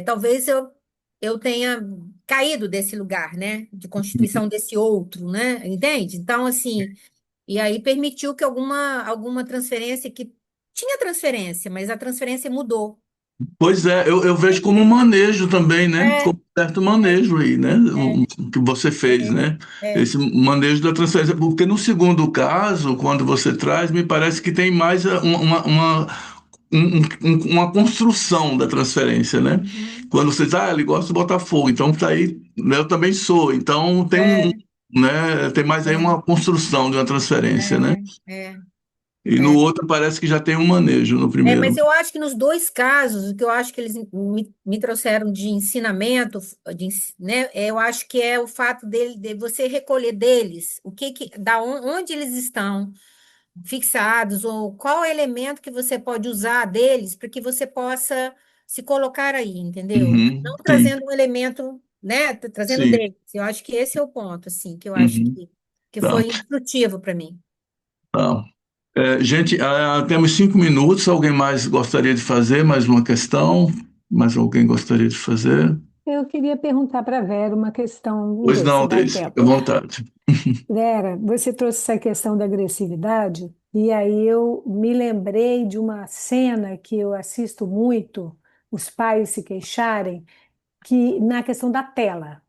talvez eu tenha caído desse lugar, né, de constituição desse outro, né, entende? Então, assim, e aí permitiu que alguma transferência que tinha transferência, mas a transferência mudou. Pois é, eu vejo como um manejo também, né? É, Como um certo é, manejo aí, né? é, O que você fez, é, né? é. Esse manejo da transferência. Porque no segundo caso, quando você traz, me parece que tem mais uma construção da transferência, né? Uhum. Quando você diz, ele gosta do Botafogo, então tá aí, né, eu também sou. Então tem É, né? Tem mais aí é, uma construção de uma transferência, né? é. E no É. outro parece que já tem um manejo no Mas primeiro. eu acho que nos dois casos, o que eu acho que eles me trouxeram de ensinamento, né, eu acho que é o fato de você recolher deles onde eles estão fixados, ou qual elemento que você pode usar deles para que você possa se colocar aí, entendeu? Uhum, Não sim, trazendo um elemento, né, trazendo sim. deles. Eu acho que esse é o ponto, assim, que eu acho Uhum. que Tá, foi instrutivo para mim. tá. Gente, temos 5 minutos. Alguém mais gostaria de fazer mais uma questão? Mais alguém gostaria de fazer? Eu queria perguntar para a Vera uma questão, vamos Pois ver se não, dá Deise, fica à tempo. vontade. Vera, você trouxe essa questão da agressividade, e aí eu me lembrei de uma cena que eu assisto muito, os pais se queixarem, que na questão da tela.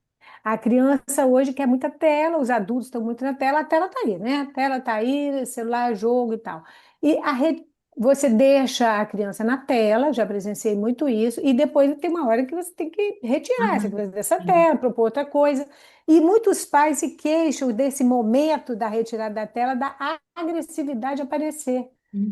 A criança hoje quer muita tela, os adultos estão muito na tela, a tela está aí, né? A tela está aí, celular, jogo e tal. E a rede, você deixa a criança na tela, já presenciei muito isso, e depois tem uma hora que você tem que retirar essa Uhum, criança dessa uhum, tela, propor outra coisa. E muitos pais se queixam desse momento da retirada da tela, da agressividade aparecer.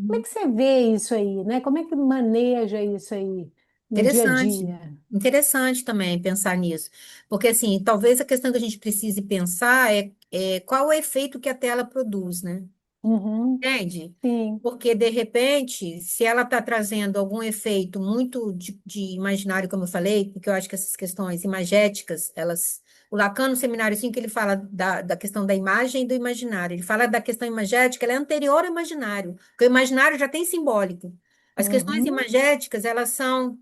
Como é uhum. que você vê isso aí, né? Como é que maneja isso aí no dia a Interessante. dia? Interessante também pensar nisso. Porque, assim, talvez a questão que a gente precise pensar é qual o efeito que a tela produz, né? Uhum, Entende? sim. Porque, de repente, se ela está trazendo algum efeito muito de imaginário, como eu falei, porque eu acho que essas questões imagéticas, elas. O Lacan, no Seminário 5 ele fala da questão da imagem e do imaginário. Ele fala da questão imagética, ela é anterior ao imaginário, porque o imaginário já tem simbólico. As questões Uhum. imagéticas, elas são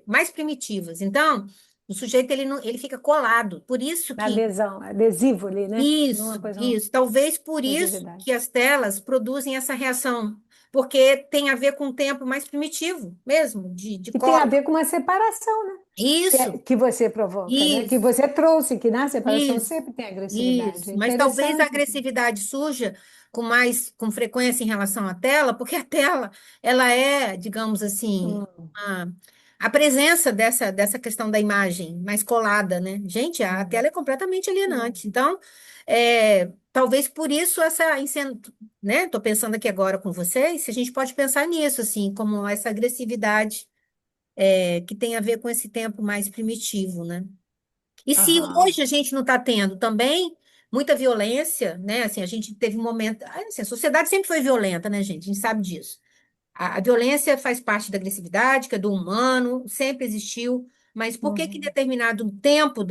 mais primitivas. Então, o sujeito ele, não, ele fica colado. Por isso que Adesão, adesivo ali, né? Não uma isso, coisa, uma isso. Talvez por isso que adesividade. as telas produzem essa reação, porque tem a ver com o tempo mais primitivo mesmo, de E tem a cola. ver com uma separação, né? Isso, Que você provoca, né? Que isso, você trouxe, que na separação isso, sempre tem agressividade. É isso. Mas talvez a interessante. agressividade surja com frequência em relação à tela, porque a tela, ela é, digamos assim, Hum, a, a presença dessa questão da imagem mais colada, né? Gente, a hum, tela é completamente hum. alienante. Então, talvez por isso né? Estou pensando aqui agora com vocês, se a gente pode pensar nisso, assim, como essa agressividade que tem a ver com esse tempo mais primitivo, né? E se Aham. hoje a gente não está tendo também muita violência, né? Assim, a gente teve um momento. Assim, a sociedade sempre foi violenta, né, gente? A gente sabe disso. A violência faz parte da agressividade, que é do humano, sempre existiu. Mas por que que em Uhum. determinado tempo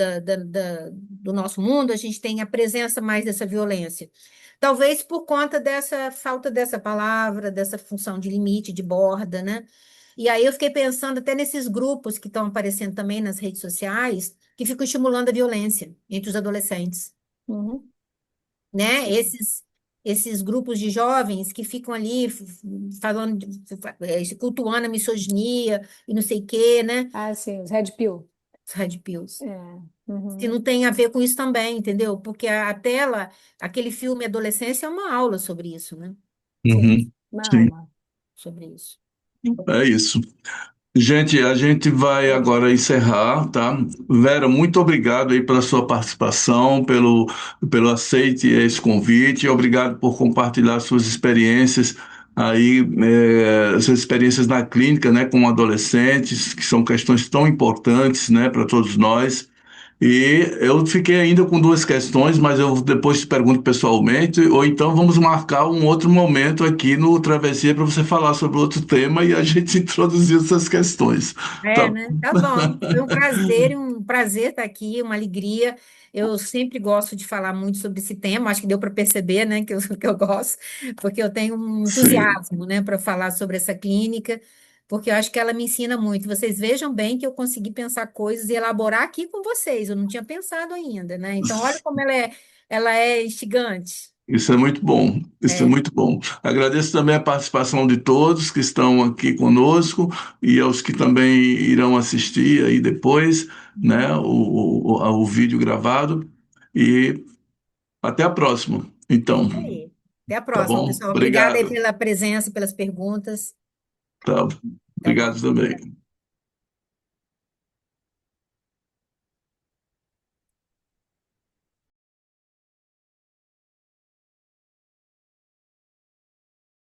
do nosso mundo a gente tem a presença mais dessa violência? Talvez por conta dessa falta dessa palavra, dessa função de limite, de borda, né? E aí eu fiquei pensando até nesses grupos que estão aparecendo também nas redes sociais, que ficam estimulando a violência entre os adolescentes, Uhum. né? Sim. Esses grupos de jovens que ficam ali falando, cultuando a misoginia e não sei o quê, né? Ah, sim, os Red Pill. Os red pills. É. Se não Uhum. tem a ver com isso também, entendeu? Porque a tela, aquele filme Adolescência é uma aula sobre isso, né? Sim, Uhum. uma Sim, aula. Sobre isso. é isso. Gente, a gente vai agora encerrar, tá? Vera, muito obrigado aí pela sua participação, pelo aceite esse convite, obrigado por compartilhar suas experiências aí, suas experiências na clínica, né, com adolescentes, que são questões tão importantes, né, para todos nós. E eu fiquei ainda com duas questões, mas eu depois te pergunto pessoalmente, ou então vamos marcar um outro momento aqui no Travessia para você falar sobre outro tema e a gente introduzir essas questões. É, Tá? né? Tá bom. Foi um prazer estar aqui, uma alegria. Eu sempre gosto de falar muito sobre esse tema, acho que deu para perceber, né, que que eu gosto, porque eu tenho um Sim. entusiasmo, né, para falar sobre essa clínica, porque eu acho que ela me ensina muito. Vocês vejam bem que eu consegui pensar coisas e elaborar aqui com vocês, eu não tinha pensado ainda, né? Então, olha como ela é instigante. Isso é muito bom, isso é É. muito bom. Agradeço também a participação de todos que estão aqui conosco e aos que também irão assistir aí depois, né, o vídeo gravado. E até a próxima. É Então, isso aí. Até a tá próxima, bom? pessoal. Obrigada aí Obrigado. pela presença, pelas perguntas. Tá. Tá bom. Obrigado também.